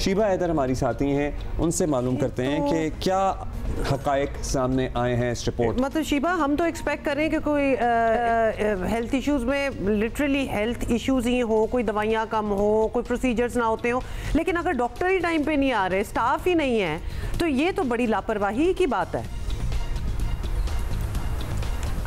शीबा हैदर हमारी साथी हैं, उनसे मालूम करते हैं कि क्या हकायक सामने आए हैं इस रिपोर्ट। मतलब शीबा, हम तो एक्सपेक्ट करें कि कोई हेल्थ इश्यूज़ में लिटरली हेल्थ इश्यूज़ ही हो, कोई दवाइयाँ कम हो, कोई प्रोसीजर्स ना होते हो, लेकिन अगर डॉक्टर ही टाइम पे नहीं आ रहे, स्टाफ ही नहीं है, तो ये तो बड़ी लापरवाही की बात है।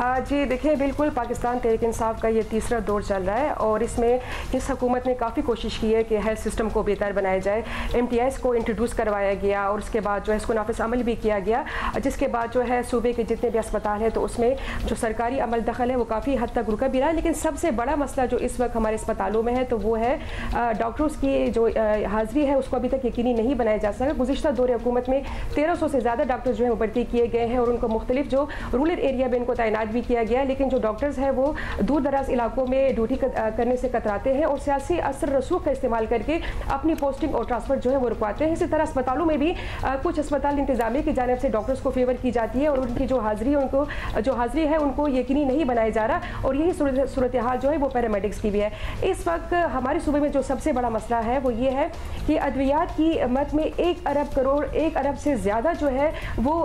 जी देखिए, बिल्कुल पाकिस्तान तहरीक इंसाफ का ये तीसरा दौर चल रहा है और इसमें इस हुकूमत ने काफ़ी कोशिश की है कि हेल्थ सिस्टम को बेहतर बनाया जाए। MTIs को इंट्रोड्यूस करवाया गया और उसके बाद जो है इसको नाफिज अमल भी किया गया, जिसके बाद जो है सूबे के जितने भी अस्पताल हैं तो उसमें जो सरकारी अमल दखल है वो काफ़ी हद तक रुका भी रहा है। लेकिन सबसे बड़ा मसला जो इस वक्त हमारे अस्पतालों में है तो वो है डॉक्टर्स की जो हाज़िरी है उसको अभी तक यकीनी नहीं बनाया जा सका। गुज़िश्ता दौर हुकूमत में 1300 से ज़्यादा डॉक्टर जो है वो भर्ती किए गए हैं और उनको मुख्तलिफ जो रूरल एरिया में इनको तैनात भी किया गया, लेकिन जो डॉक्टर्स हैं वो दूर दराज इलाकों में ड्यूटी करने से कतराते हैं और सियासी असर रसूख का इस्तेमाल करके अपनी पोस्टिंग और ट्रांसफर जो है वो रुकवाते हैं। इसी तरह अस्पतालों में भी कुछ अस्पताल इंतजामिया की जानिब से डॉक्टर्स को फेवर की जाती है और उनकी जो हाजिरी है उनको यकीनी नहीं बनाया जा रहा और यही सूरत हाल जो है वो पैरामेडिक्स की भी है। इस वक्त हमारे सूबे में जो सबसे बड़ा मसला है वो ये है कि अद्वियात की मद में 1 अरब करोड़ 1 अरब से ज़्यादा जो है वो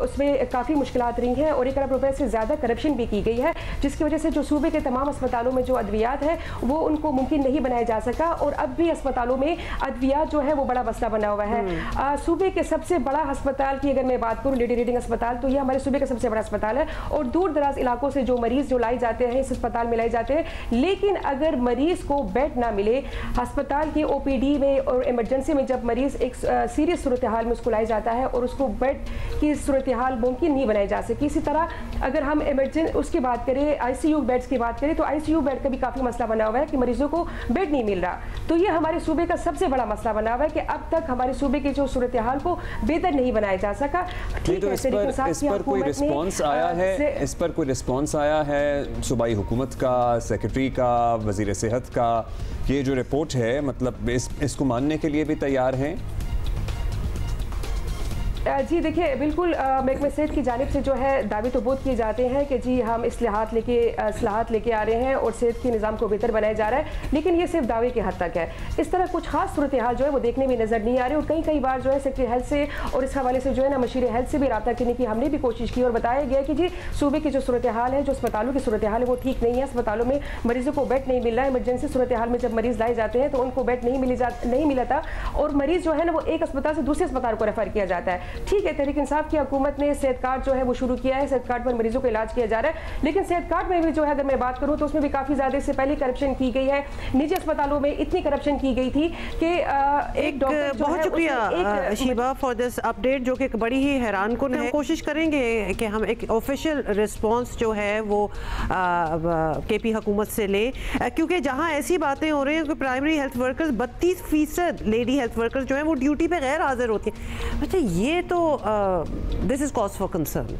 उसमें काफ़ी मुश्किलात रही हैं और 1 अरब रुपए से ज़्यादा करप्शन भी की गई है, जिसकी वजह से जो सूबे के तमाम अस्पतालों में जो अद्वियात है वो उनको मुमकिन नहीं बनाया जा सका और अब भी अस्पतालों में अद्वियात जो है वो बड़ा मसला बना हुआ है। सूबे के सबसे बड़ा अस्पताल की अगर मैं बात करूं, लेडी रीडिंग अस्पताल, तो ये हमारे सूबे का सबसे बड़ा अस्पताल है और दूर दराज इलाकों से जो मरीज जो लाए जाते हैं इस अस्पताल में लाए जाते हैं, लेकिन अगर मरीज को बेड ना मिले अस्पताल की OPD में और इमरजेंसी में, जब मरीज एक सीरियस सूरत हाल में उसको लाया जाता है और उसको बेड की सूरत हाल मुमकिन नहीं बनाई जा सकी। इसी तरह अगर हम उसकी बात करें, ICU बेड्स की बात करें, तो ICU बेड का भी काफ़ी मसला बना हुआ है कि मरीजों को बेड नहीं मिल रहा। तो ये हमारे सूबे का सबसे बड़ा मसला बना हुआ है कि अब तक हमारे सूबे की जो सूरत हाल को बेहतर नहीं बनाया जा सका। ठीक है, इस पर कोई रिस्पॉन्स आया है? इस पर कोई रिस्पॉन्स आया है सूबाई हुकूमत का, सेक्रेटरी का, वज़ीर सेहत का? ये जो रिपोर्ट है मतलब इसको मानने के लिए भी तैयार हैं? जी देखिए, बिल्कुल महकमे सेहत की जानिब से जो है दावे तो बहुत किए जाते हैं कि जी हम इस्लाहात लेके आ रहे हैं और सेहत के निज़ाम को बेहतर बनाया जा रहा है, लेकिन ये सिर्फ दावे के हद तक है। इस तरह कुछ खास सूरत हाल जो है वो देखने में नज़र नहीं आ रही और कई बार जो है सेक्रेटरी हेल्थ से और इस हवाले से जो है ना मशीर हेल्थ से भी रब्ता करने की हमने भी कोशिश की और बताया गया कि जी सूबे की जो सूरत हाल है, जो अस्पतालों की सूरत हाल है वो ठीक नहीं है। अस्पतालों में मरीजों को बेड नहीं मिल रहा है। इमरजेंसी सूरत हाल में जब मरीज लाए जाते हैं तो उनको बेड नहीं मिला था और मरीज जो है ना वो एक अस्पताल से दूसरे अस्पताल को रेफर किया जाता है। ठीक है, तहरीक इंसाफ की हुकूमत ने सेहत कार्ड जो है वो शुरू किया है, सेहत कार्ड पर मरीजों को इलाज किया जा रहा है, लेकिन सेहत कार्ड में भी जो है अगर मैं बात करूं तो उसमें भी काफी ज्यादा इससे पहले करप्शन की गई है। निजी अस्पतालों में इतनी करप्शन की गई थी कि एक डॉक्टर जो है, बहुत शुक्रिया शीबा फॉर दिस अपडेट, जो कि बड़ी ही हैरान कुन है। कोशिश करेंगे कि हम एक ऑफिशियल रिस्पॉन्स जो है वो KP हुकूमत से ले, क्योंकि जहां ऐसी बातें हो रही हैं कि primary health workers 32% lady health workers जो है वो ड्यूटी पे गैर हाजिर होती हैं। अच्छा, ये तो this is cause for concern.